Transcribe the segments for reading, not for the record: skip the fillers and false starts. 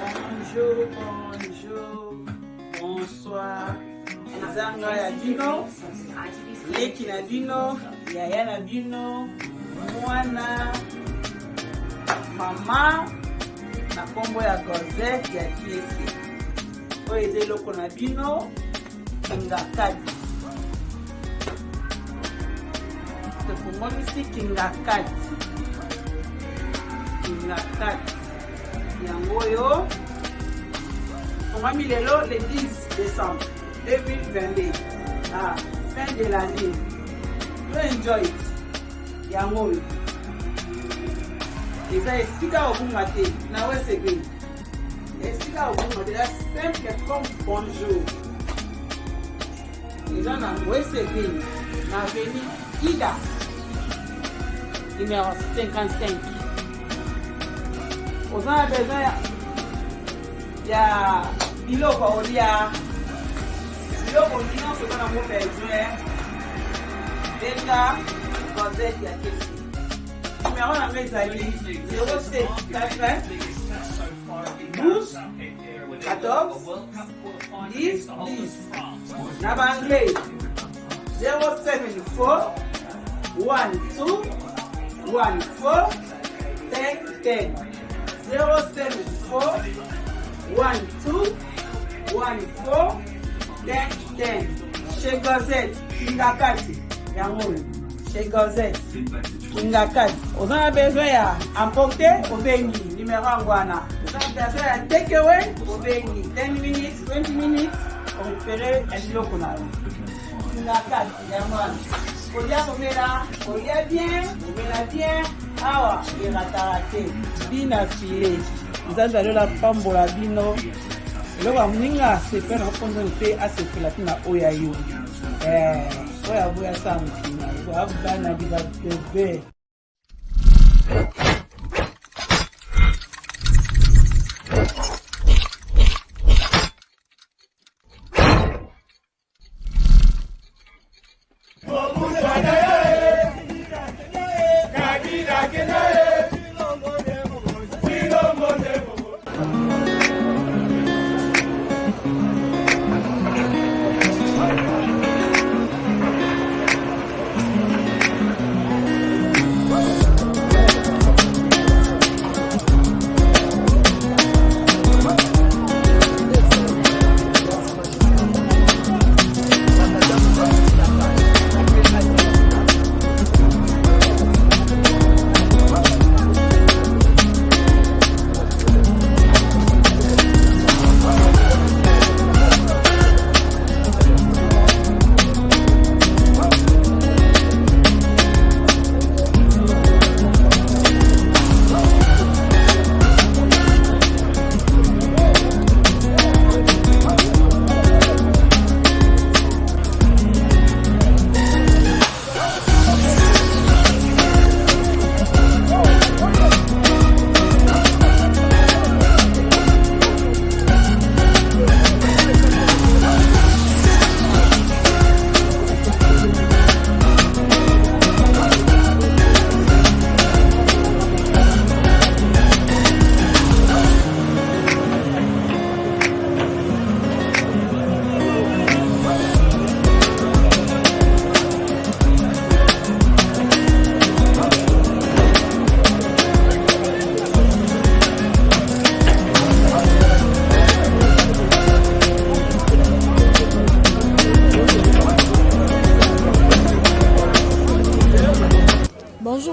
Bonjour, bonjour, bonsoir. Nzanga ya bino, leki na bino, yaya na bino, mwana, mama, na kombo ya Cosette ya Kiesi. Oyo eza eloko na bino, kingakati. Tokomonisi kingakati. Kingakati. Yango oyo, tongami lelo le 10 décembre 2022. Fin de l'année. You enjoy it. Yango oyo. Eza esika obunga te, na wesebe. Esika obunga te, la simple comme bonjour. Eza na wesebe, na veni Ida, numéro 55. Ozana besoin ya biloko olia. Biloko olia se kona mo besoin. Denga Cosette ya Kiesi. Numéro na mezali 07 4 12 14 10 10. Na anglais 074 12 14 10 10. 074 12 14 10 10. Chez Cosette, Kingakati, Yango. Chez Cosette, Kingakati. On a besoin ya emporter au Béni, numéro angwana. On a besoin ya take away au Béni. 10 minutes, 20 minutes, on ferait un bloc on a. Kingakati, Yango. Olia bien, awa, iratarate, bina file. Nzanda lola pambola bino. Loba mninga sepe na kondo mpe asepela tina oya yo. Oya boya samtina. Oya bana biba bebe.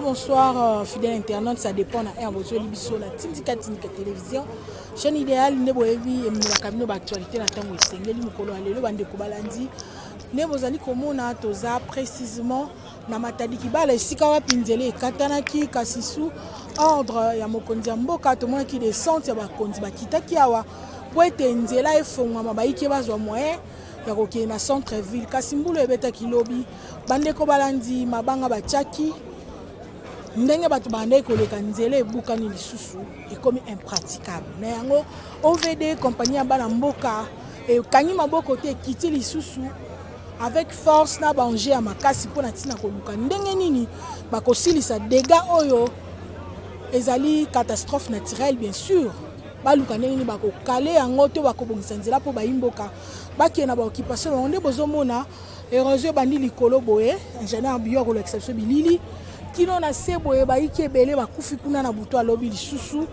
Bonsoir, fidèles internautes, ça dépend de la Tindika télévision. Chaîne idéale, nous avons vu la cabinet d'actualité dans le temps où nous avons précisément na matadi kibala esika pinzele katanaki kasisu ordre ya mokonzi mboka to mona ki descente ya bakonzi bakitaki awa po ete nzela efongwa mabaiki bazwa moyen ya kokende na centre ville kasimbulu ebeta kilobi bandeko balandi mabanga bachaki ndenge bato bande koleka nzela ebukani lisusu ekomi impraticable na yango OVD compagnie ya bana mboka e kanyi maboko te kiti lisusu avec force na banger ya makasi pona tina koluka ndenge nini bakosilisa dégâts oyo ezali catastrophe naturelle bien sûr baluka ndenge nini bakokale yango to bakobongisa nzela mpo bayimboka bakende na baoccupation bango nde bozomona érosion ebandi likolo boye ingénieur bio akolakisa biso bilili kino na se boye bayiki ebele bakufi kuna na butu alobi lisusu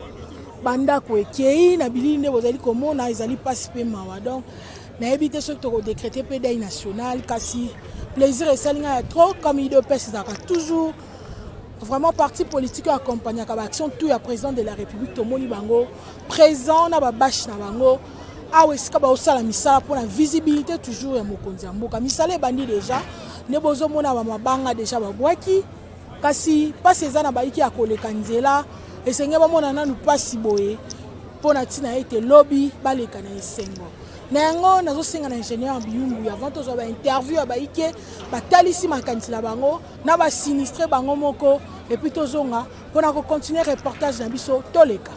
bandako ekei na bilili nde bozali komona ezali mpasi mpe mawa donc nayebi te soki tokodécréter mpe deuil national kasi plaisir esalinga ya trop comme idps ezalaka toujours vraiment parti politique accompagnaka baaction tout ya président de la république tomoni bango présent na babashi na bango awa esika baosala misala mpona visibilité toujours ya mokonzi ya mboka misala ebandi deja nde bozomona bamabanga deja babwaki kasi mpasi eza na bayiki ya koleka nzela esenge bamona nanu mpasi boye mpona ntina ete lobi baleka na esengo na yango nazosenga na ingénieur biyumbu avant tozwa bainterview ya bayike batalisi makanisi na bango na basinistre bango moko epuis tozonga mpona kocontinue reportage na biso toleka.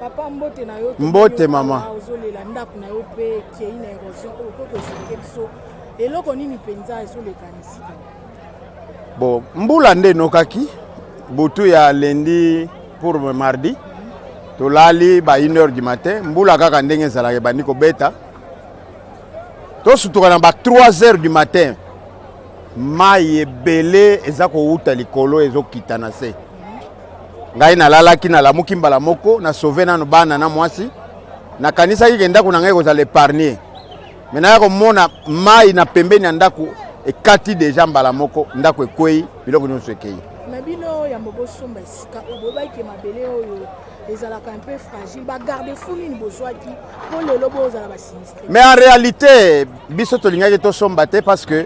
Papa mbote na yo. Mbote mama. Ozolela ndako na yo pe qui est une érosion ko so. Eloko nini penza eso le kanisi. Bon, mbula nde nokaki. Butu ya lundi pour mardi. Tolali ba 1h du matin, mbula kaka ndenge zalaka bandi ko beta. To sutuka na ba 3h du matin. Mai ebele ezako uta likolo ezokita na se. Ngai nalalaki na lamuki mbala moko na sauver nanu bana na mwasi. Na kanisa kigenda kuna ngai kozala épargner. Mena yako mona mai na pembeni ya ndako ekati deja mbala moko ndako ekwei biloko nyonso ekei. Na bino ya moboso mbasika obobaki mabele oyo ezalaka un peu fragile ba garde fou ni bozwaki pour le lobo ezala ba sinistre. Mais en réalité biso tolingaki to somba te parce que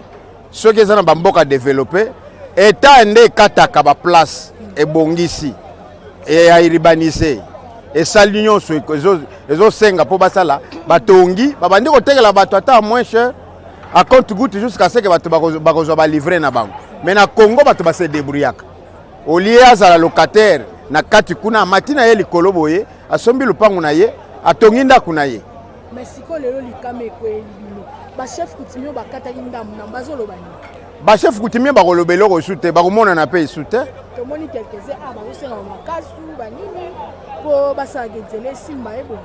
ceux qui ezana ba mboka développer état nde kataka ba place ebongisi et airibanise et sali nyonso ezo senga po basala batongi babandi kotekela bato ata moins cher à compte goutte jusqu'à ce que bato bakozwa ba livrer na bango. Mais na Congo bato ba se débrouillaka au lieu azala locataire na kati kuna matina ye likolo boye asombi lupangu na ye atongi ndako na ye. Mais siko lelo likame kweli bino ba chef coutumier bakataki ndamu na bazoloba ni ba chef coutumier bakolobelo ko sute bakomona na pe sute tomoni quelques-uns bakosenga makasu banini po basagezele simba ebo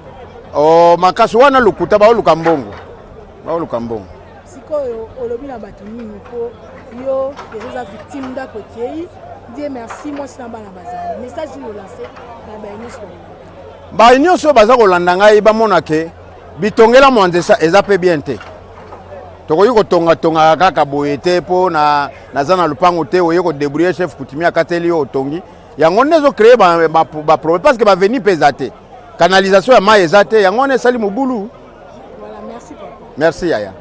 oh makasu wana lukuta baoluka mbongo sikoyo olobi na bato nini po yo eza victime ndako kei Dieu merci moi c'est bana bazali message nous lancer na ba nyonso baza kolanda ngai bamona ke bitongela mwanzesa eza pe bien te tokoyi kotonga kaka boye te po na zana lupango te oye ko débrouiller chef coutumier akateli yo otongi yango nezo créer ba problème parce que ba venir pesa te canalisation ya mai eza te yango ne sali mobulu. Voilà, merci papa. Merci Yaya.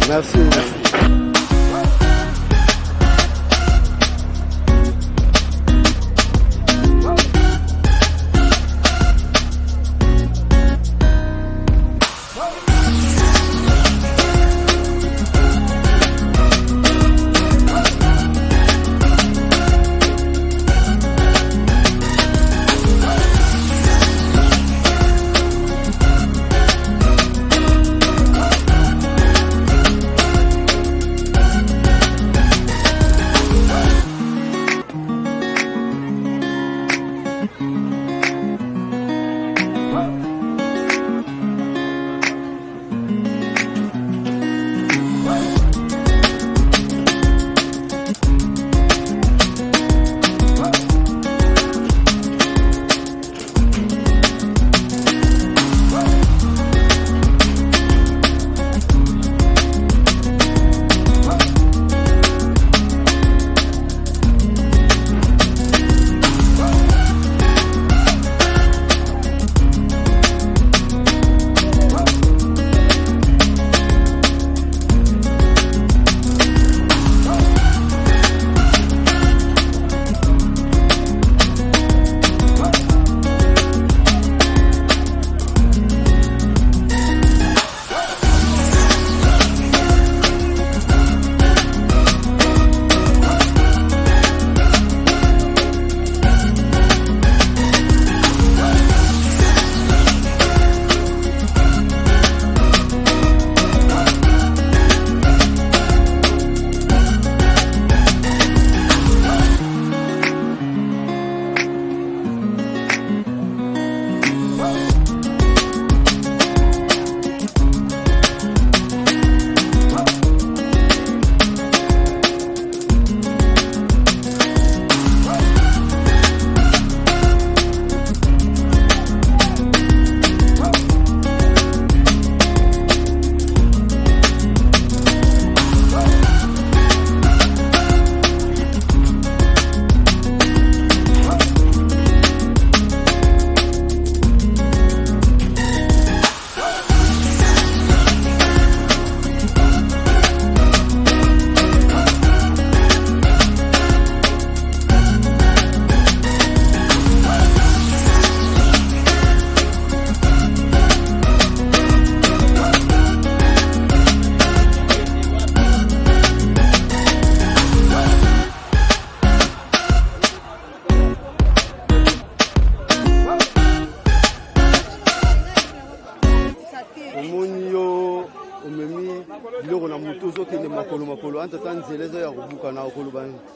Merci.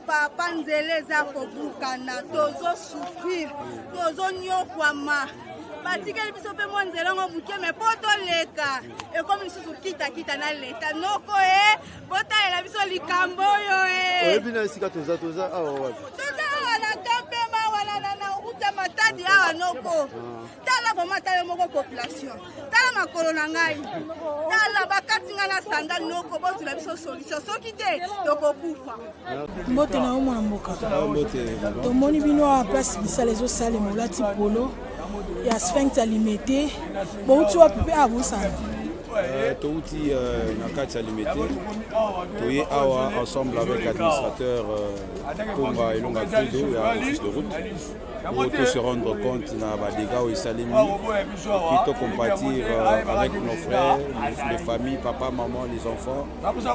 papa nzele za kobukana tozo souffrir tozo nyokwama batikeli biso mpe mwa nzela ngo moke me po toleka ekomi lisusu kita na leta noko botalela biso likambo oyo oyebi na esika toza awa wapi toza awa na kampema wana na uta matadi awa noko tala vraimen tala moko population tala makolo na ngai tala bakati nga na sandali noko bozula biso solution soki te tokokufa mbote na omona mboka tomoni bino awa place bisala ezosalema olati polo ya sphinx alimete bouti wapi mpe abosala touti na kati ya limete toye awa ensemble avec administrateur Konga Elonga Tudo ya office de route pour tout se rendre compte na badega oyo esalemi puis to compatir avec nos frères les familles papa maman les enfants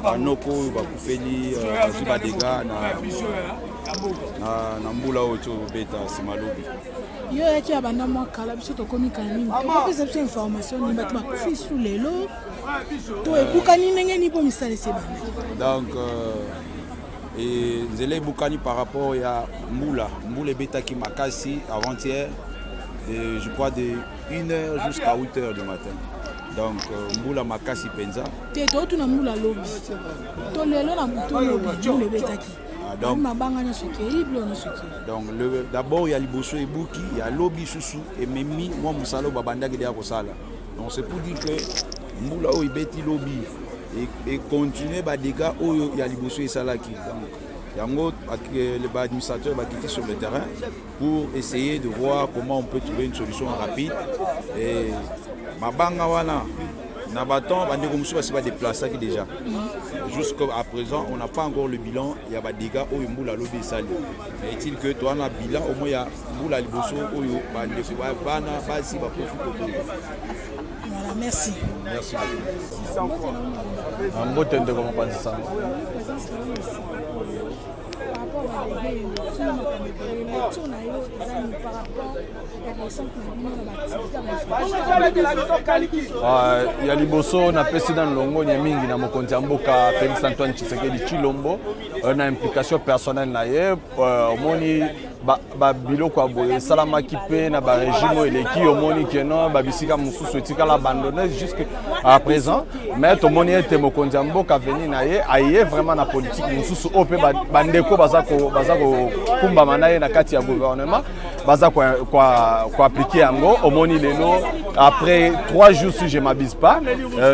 banoko oyo bakufeli azwi badega na mbula oyo tobeta nsima lobi yo yaki ya banda mwa kala biso tokomi kala mingi tokopesa biso information ni bato bakufi su lelo to ebukani ndenge nini mpo misala esebana donc nzela ebukani par rapport ya mbula ebetaki makasi avant-hier je crois de 1h jusqu'à 8h du matin donc mbula makasi penza te totuna mbula lobi to lelo na butu lobi mbula ebetaki donc d'abord il y a liboso ebuki il y a lobi susu et memi moi musalo babandaki dia kosala donc c'est pour dire que mbula oyo ibeti lobi et continuer ba dégâts oyo ya liboso esalaki donc yango les administrateurs bakiti sur le terrain pour essayer de voir comment on peut trouver une solution rapide et mabanga wana na baton bande comme ça va déplacer déjà jusqu'à présent on n'a pas encore le bilan il y a des dégâts au mbula lobi sali est-il que toi na bilan au moins il y a mbula liboso oyo bande bana basi ba profiter voilà merci mbote nde comment penser ça ya liboso na président longo nya mingi na mokonzi ya mboka Félix Antoine Tshisekedi Tshilombo na implication personnelle na ye omoni ba biloko aboye salamaki pe na ba régime eleki omoni keno ba bisika mususu etikala abandonné jusqu'à présent mais tomoni ete mokonzi ya mboka veni na ye aye vraiment na politique mususu o pe bandeko baza ko kumbama na ye na kati ya gouvernement baza ko appliquer yango omoni lelo après 3 jours si je m'abuse pas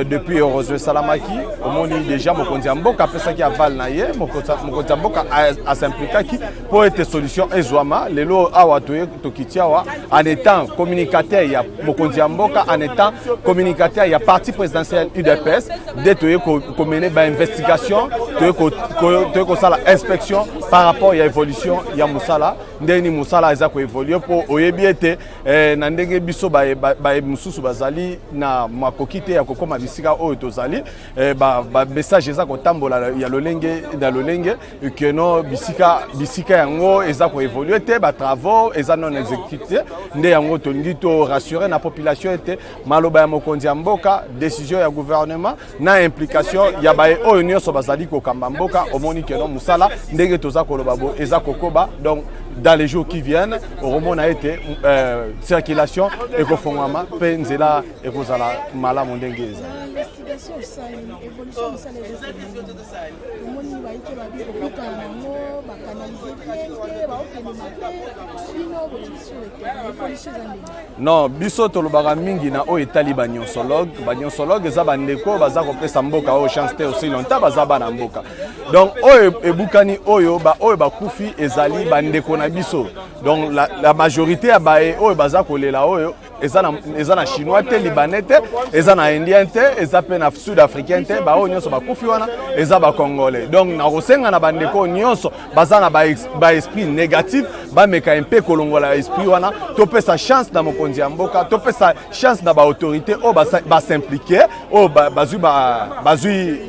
depuis Rose Salamaki omoni déjà mokonzi ya mboka pesaki aval na ye mokonzi ya mboka a s'impliquaki pour être solution ezwama lelo awa tokitiawa en étant communicateur ya mokonzi ya mboka en étant communicateur ya parti présidentiel UDPS de toye ko mener ba investigation toye ko sala inspection par rapport ya évolution ya musala ndeni musala eza ko évoluer pour oyebi ete na ndenge biso ba mususu bazali na makokite ya kokoma bisika oyo tozali ba message eza ko tambola ya lolenge keno bisika yango eza ko évoluer te ba travaux eza non exécutés nde yango tolingi to rassurer na population ete maloba ya mokonzi ya mboka décision ya gouvernement na implication ya ba oyo nyonso bazali ko kamba mboka omoni keno musala ndenge toza koloba bo eza kokoba donc dans les jours qui viennent au a été circulation et kofongama pe nzela ekozala malamu ndenge eza investigation évolution ça les omoni ba ite ba bi ko nango ba canaliser bien ba okende non biso tolobaka mingi na oyo etali banyonsologue eza bandeko baza kopesa mboka oyo chance te aussi longtemps baza bana mboka donc oyo ebukani oyo bakufi ezali bandeko na biso donc la majorité ya baye oyo baza kolela oyo eza na chinois te libanais te eza na indien te eza pe na sud africain te ba oyo nyonso bakufi wana eza ba congolais donc na kosenga na bandeko nyonso baza na ba esprit négatif ba meka mpe kolongola esprit wana topesa chance na mokonzi ya mboka topesa chance na ba autorité o ba s'impliquer o bazui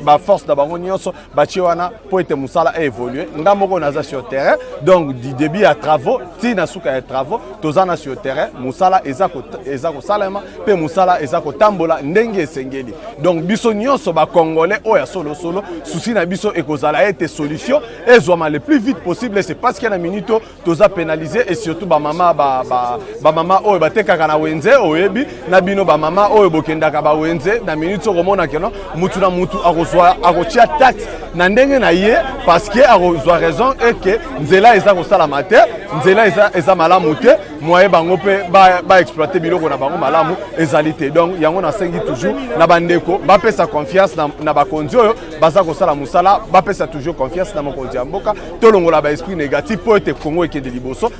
ba force na bango nyonso ba tie wana po ete musala évoluer ngamoko naza sur terrain donc du début à travaux ti na suka ya travaux tozana sur terrain musala eza eza kosalema pe musala eza kotambola ndenge esengeli. Donc biso nyonso ba congolais oya solo solo souci na biso ekozala ete solution ezwama le plus vite possible. C'est parce qu'il y a une minute toza pénalisé et surtout ba mama oyo batekaka na wenze oyebi na bino ba mama oyo bokendaka ba wenze na minute komona keno mutu na mutu akotia taxe na ndenge na ye parce que akozwa raison et que nzela eza kosala mate nzela eza malamu te moye bango pe ba exploiter biloko na bango malamu ezalité. Donc yango na sengi toujours na bandeko ba pesa confiance na bakonzi oyo baza kosala musala ba pesa toujours confiance na mokonzi ya mboka tolongola ba esprit négatif po ete Congo ekende liboso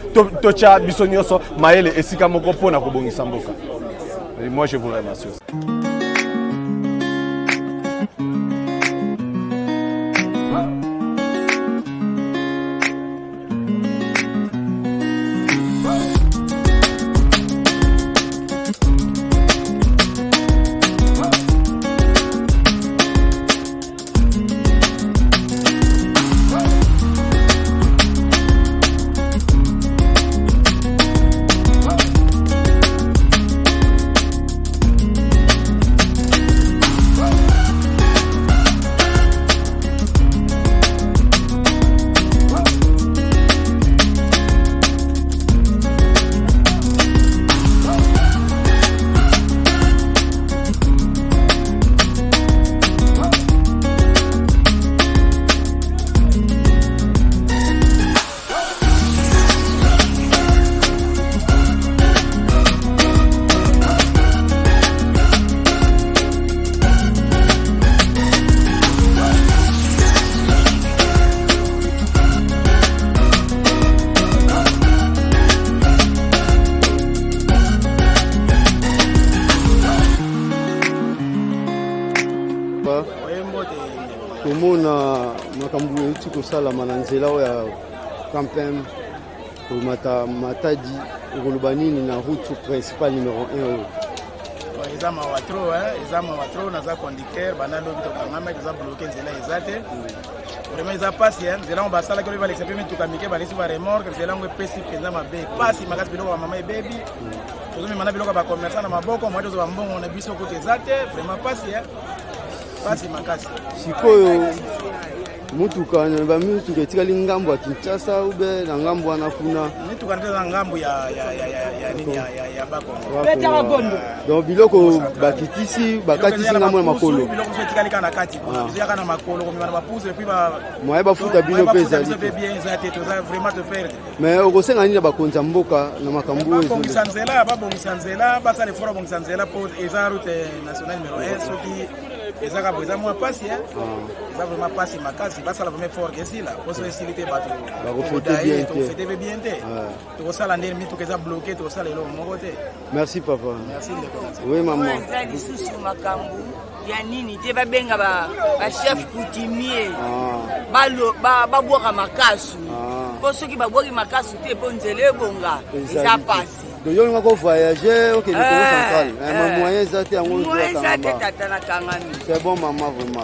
tocha biso nyonso maele esika moko pona kobongisa mboka. Et moi je vous remercie. Komona makambo euti kosalama na nzela oyo ya campagne komata Matadi ekoloba nini na route principale numéro 1 oyo eza mawa tro naza conducteur banda lobi tokangama eza bloqué nzela eza te vraiment eza pasi nzela ngo basalaki oyo balekisa mpe mituka mike balesi baremorke nzela ngo epesi mpenza mabe pasi makasi biloko bamama ebebi tozomema na biloko ya bacommerçant na maboko mwa tozwa mbongo na biso kote eza te vraiment pasi makasi sikoyo mutuka bamituka etikali ngambo ya Kinshasa ube na ngambo wana kuna mituka na ngambo ya Bakongo donc biloko bakitisi bakatisi ngambo ya makolo biloko etikali kana kati ezaka na makolo komima na bapuze et puis moye bafuta bino pe ezali bien za te toza vraiment te faire mais okosenga nini na bakonzi ya mboka na makambo oyo babongisa nzela basala effort babongisa nzela po eza route nationale numéro 1 soki ezaka boza mwa pasi eza vraiment pasi makasi basala vraiment fort esila poso esili te bato tokofete pe bien te tokosala ndenge mituka eza bloqué tokosala eloko moko te. Merci papa. Merci ndeko. Oui maman. Eza lisusu makambo ya nini te babenga ba chef coutumier babwaka makasu po soki babwaki makasu te po nzela ebonga eza pasi donc yo ngako voyager OK le Congo central mais moyen eza te yango eza te tata na kangami. C'est bon maman vraiment.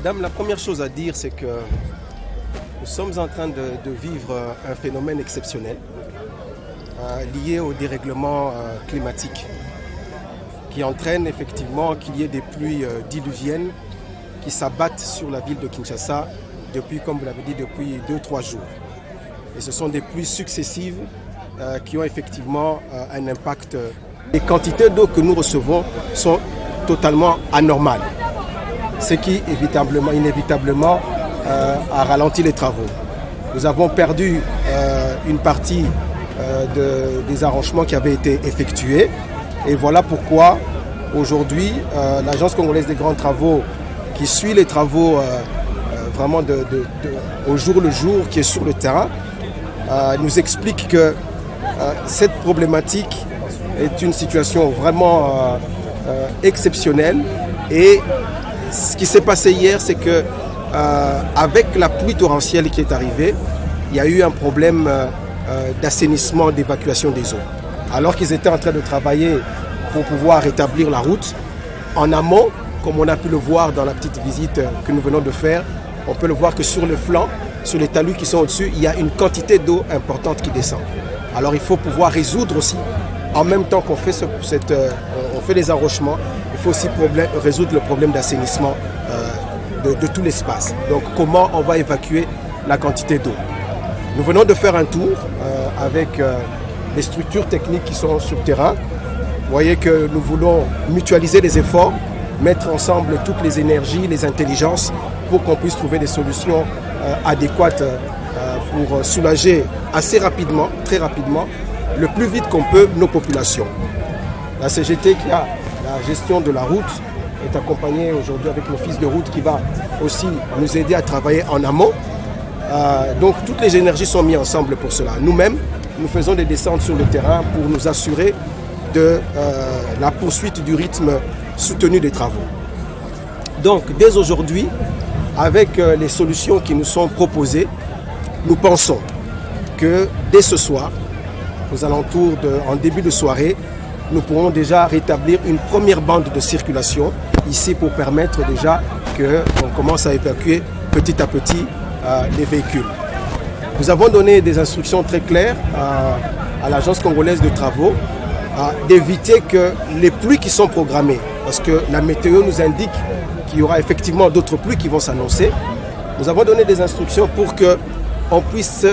Madame, la première chose à dire, c'est que nous sommes en train de vivre un phénomène exceptionnel lié au dérèglement climatique qui entraîne effectivement qu'il y ait des pluies diluviennes qui s'abattent sur la ville de Kinshasa depuis, comme vous l'avez dit, depuis 2-3 jours. Et ce sont des pluies successives qui ont effectivement un impact. Les quantités d'eau que nous recevons sont totalement anormales, ce qui inévitablement a ralenti les travaux. Nous avons perdu une partie des arrangements qui avaient été effectués et voilà pourquoi aujourd'hui l'Agence congolaise des grands travaux qui suit les travaux vraiment au jour le jour, qui est sur le terrain, nous explique que cette problématique est une situation vraiment exceptionnelle et ce qui s'est passé hier, c'est que avec la pluie torrentielle qui est arrivée, il y a eu un problème d'assainissement, d'évacuation des eaux. Alors qu'ils étaient en train de travailler pour pouvoir rétablir la route, en amont, comme on a pu le voir dans la petite visite que nous venons de faire, on peut le voir que sur le flanc, sur les talus qui sont au-dessus, il y a une quantité d'eau importante qui descend. Alors il faut pouvoir résoudre aussi, en même temps qu'on fait, on fait les enrochements, il faut aussi résoudre le problème d'assainissement de tout l'espace. Donc comment on va évacuer la quantité d'eau. Nous venons de faire un tour avec les structures techniques qui sont sur le terrain. Vous voyez que nous voulons mutualiser les efforts, mettre ensemble toutes les énergies, les intelligences pour qu'on puisse trouver des solutions adéquates pour soulager assez rapidement, très rapidement, le plus vite qu'on peut nos populations. La CGT qui a la gestion de la route est accompagnée aujourd'hui avec l'office de route qui va aussi nous aider à travailler en amont. Donc toutes les énergies sont mises ensemble pour cela. Nous-mêmes, nous faisons des descentes sur le terrain pour nous assurer de la poursuite du rythme soutenu des travaux. Donc dès aujourd'hui, avec les solutions qui nous sont proposées, nous pensons que dès ce soir, aux alentours en début de soirée, nous pourrons déjà rétablir une première bande de circulation ici pour permettre déjà qu'on commence à évacuer petit à petit les véhicules. Nous avons donné des instructions très claires à l'Agence congolaise de travaux d'éviter que les pluies qui sont programmées, parce que la météo nous indique qu'il y aura effectivement d'autres pluies qui vont s'annoncer. Nous avons donné des instructions pour qu'on puisse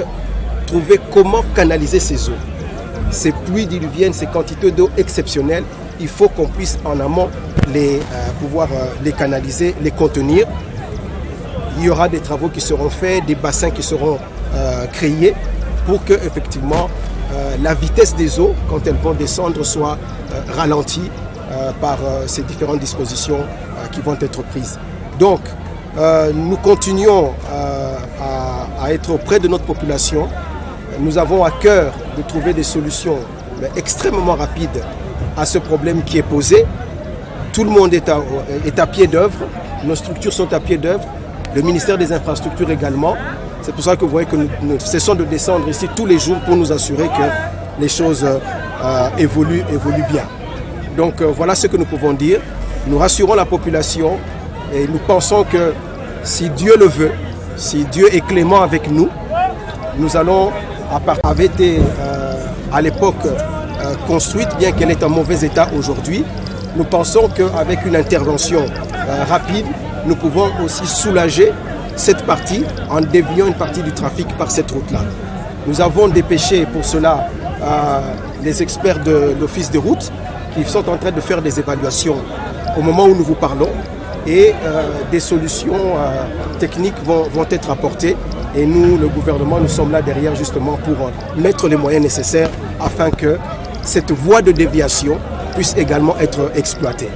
trouver comment canaliser ces eaux. Ces pluies diluviennes, ces quantités d'eau exceptionnelles, il faut qu'on puisse en amont pouvoir les canaliser, les contenir. Il y aura des travaux qui seront faits, des bassins qui seront créés pour que effectivement la vitesse des eaux, quand elles vont descendre, soit ralentie par ces différentes dispositions qui vont être prises. Donc, nous continuons à être auprès de notre population. Nous avons à cœur de trouver des solutions extrêmement rapides à ce problème qui est posé. Tout le monde est à pied d'œuvre, nos structures sont à pied d'œuvre, le ministère des Infrastructures également. C'est pour ça que vous voyez que nous cessons de descendre ici tous les jours pour nous assurer que les choses évoluent bien. Donc voilà ce que nous pouvons dire. Nous rassurons la population et nous pensons que si Dieu le veut, si Dieu est clément avec nous, nous allons, avait été à l'époque construite, bien qu'elle est en mauvais état aujourd'hui, nous pensons qu'avec une intervention rapide, nous pouvons aussi soulager cette partie en déviant une partie du trafic par cette route-là. Nous avons dépêché pour cela les experts de l'office de route qui sont en train de faire des évaluations au moment où nous vous parlons et des solutions techniques vont être apportées et nous, le gouvernement, nous sommes là derrière justement pour mettre les moyens nécessaires afin que cette voie de déviation puisse également être exploitée.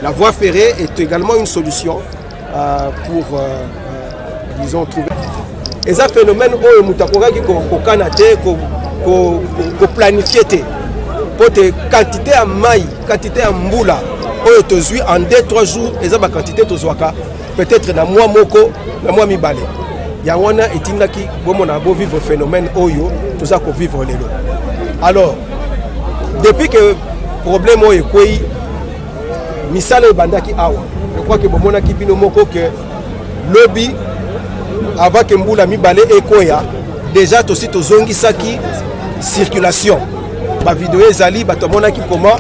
La voie ferrée est également une solution pour, disons, trouver... Et ça phénomène où nous avons planifié pour te quantité à maï, quantité à mboula, en 2-3 jours, et ça quantité peut-être dans mois moko, dans mois mi balé. Yawana et Tindaki, bon on a beau vivre phénomène oyo, tout ça pour vivre les lots. Alors, depuis que le problème est quoi, misale bandaki awa. Je crois que bon on a qui bino moko que lobby avant que mboula mi balé et koya déjà aussi to zongi saki circulation. Ba vidéo ezali ba to mona ki comment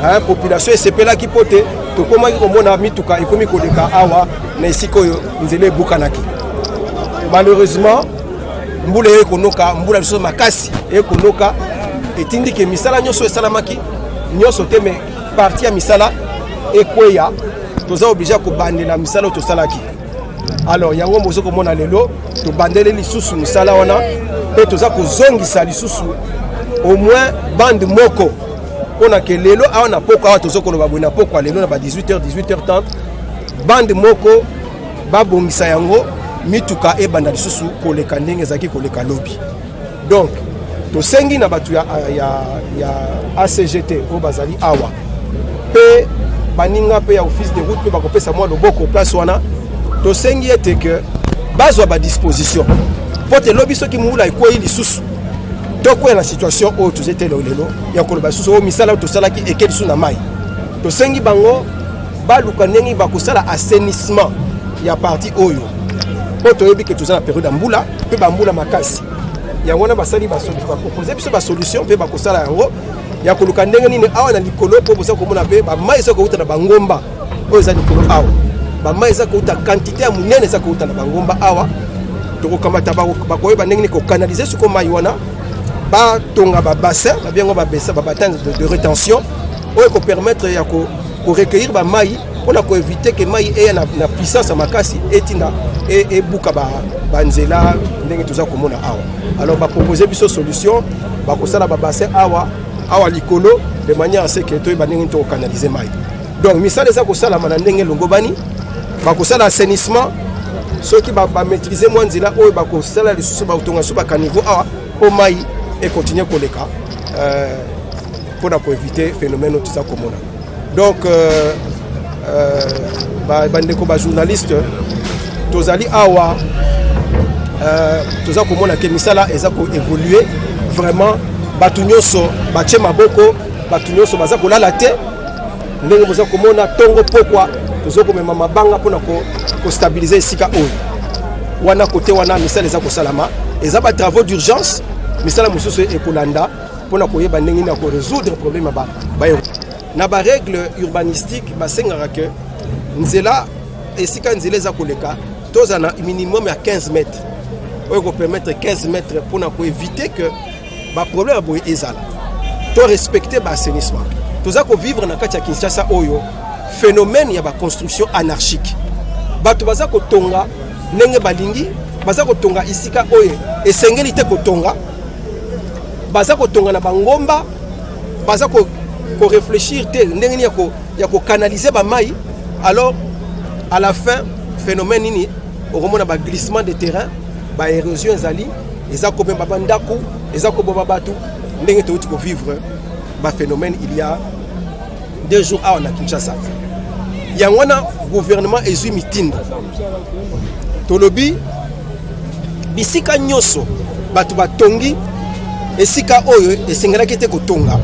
hein population sepela ki pote to comment ki mona mituka ikomi koleka awa na isiko nzele bukanaki. malheureusement mbula ekonoka mbula biso makasi ekonoka etindi ke misala nyoso esalamaki nyoso te me parti ya misala ekweya toza obligé kobandela misala to salaki. Alors yango mozo komona lelo to bandele lisusu misala wana pe toza kozongisa lisusu au moins bande moko ona ke lelo aona poko awa tozo koloba bona poko lelo na ba 18h 18h30 bande moko babongisa yango mituka e banda lisusu koleka ndenge zaki koleka lobby. Donc to sengi na batu ya ACGT o bazali awa pe baninga pe ya office de route pe bakopesa mwa loboko place wana to sengi ete que bazwa ba disposition pote lobby soki mula ikoyi lisusu toko na situation o to zete lelo ya koloba lisusu o misala to salaki ekeli su na mai to sengi bango baluka ndenge bakosala assainissement ya parti oyo poto yebi ke tozana période mbula pe bambula makasi yango na basali ba solution ba proposer biso ba solution pe bakosala yango ya koluka ndenge nini awa na likolo po bosa komona pe ba mai eza kouta na bangomba oyo eza likolo awa ba mai eza kouta quantité ya munene eza kouta na bangomba awa to kamata ba koyeba ndenge ni ko canaliser suko mai wana ba tonga ba bassin ba biengo ba bessa ba bassin de rétention oyo ko permettre ya ko recueillir ba mai on a ko éviter que mai ait na puissance makasi etinda et buka ba nzela ndenge toza komona awa. Alors ba proposer biso solution ba ko sala ba bassin awa likolo de manière à ce que to ba ndenge to canaliser mai. Donc misala za ko sala mana ndenge longobani ba ko sala assainissement ceux qui ba maîtriser moins nzela oyo ba ko sala lisusu ba utonga su ba caniveau awa au mai et continuer koleka pour éviter phénomène tout ça komona. Donc bandeko ba journaliste tozali awa toza komona ke misala eza ko évoluer vraiment batu nyonso batie maboko batu nyonso baza kolala te ndenge boza komona tongo pokwa toza komema mabanga mpona ko stabiliser esika oyo wana kote wana misala eza kosalama eza ba travaux d'urgence misala mosusu ekolanda mpona koyeba ndenge nini ya ko résoudre problème ba na ba règle urbanistique basengaka ke nzela esika nzela eza koleka toza na minimum ya 15 mètres oyo ko permettre 15 mètres mpona ko éviter que ba problème boye ezala to respecter ba assainissement toza ko vivre na kati ya Kinshasa oyo phénomène ya ba construction anarchique bato baza ko tonga ndenge balingi baza ko tonga isika oyo esengeli te ko tonga baza ko tonga na bangomba baza ko réfléchir te ndenge ya ko canaliser ba mai. Alors à la fin phénomène nini okomona ba glissement de terrain ba érosion ezali eza ko bemba bandako eza ko boba batu ndenge touti ko vivre ba phénomène il y a 2 jours à na Kinshasa yangwana gouvernement ezui mitindo tolobi bisika nyoso batu batongi esika oyo esengelaki te kotonga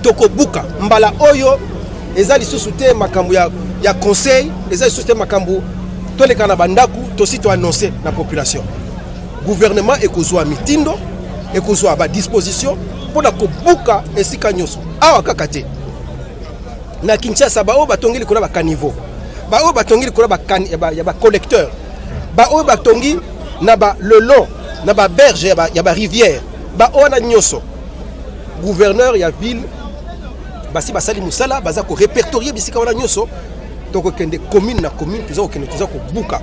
tokobuka mbala oyo eza lisusu te makambo ya conseil eza lisusu te makambo toleka na bandaku tosi to annoncer na population gouvernement ekozwa mitindo ekozwa ba disposition mpona kobuka esika nyoso awa kaka te na Kinshasa bao batongi likolo ba caniveau bao batongi likolo ba collecteur bao batongi na ba le long na ba berge ya ba rivière ba ona nyoso gouverneur ya ville basi basali musala baza ko répertorier bisika wana nyoso toko kende commune na commune tuza ko buka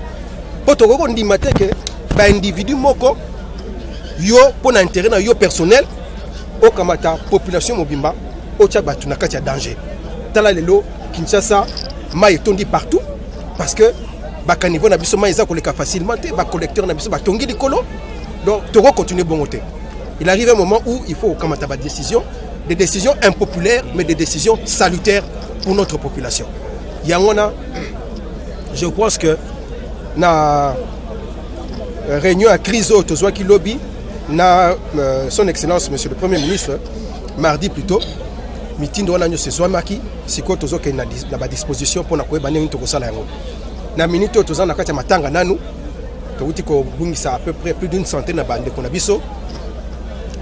poto ko ndima te ke ba individu moko yo pona intérêt na yo personnel o kamata population mobimba o tia batu na kati ya danger tala lelo Kinshasa mai tondi partout parce que ba caniveau na biso mai za ko leka facilement te ba collecteur na biso ba tongi likolo. Donc toko continuer bon côté. Il arrive un moment où il faut kamata ba décision, des décisions impopulaires mais des décisions salutaires pour notre population. Yangona, je pense que na réunion à crise au Tozwaki lobby na son excellence monsieur le premier ministre mardi plutôt meeting wana nyo sezwamaki siko tozoke na ba disposition pour na koyeba ndenge tokosala yango na minute toza na kati ya matanga nanu touti ko bungisa à peu près plus d'une centaine na bande ko na biso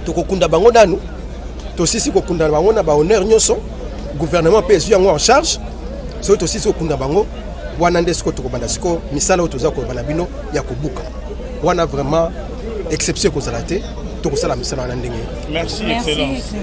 tokokunda bango nanu tosisi kokunda bango na ba honneur nyoso gouvernement PSU yango en charge so tosisi kokunda bango wana nde siko tokobanda siko misala oyo toza koloba na bino ya kobuka wana vraiment exception kozala te tokosala misala wana ndenge. Merci, excellence.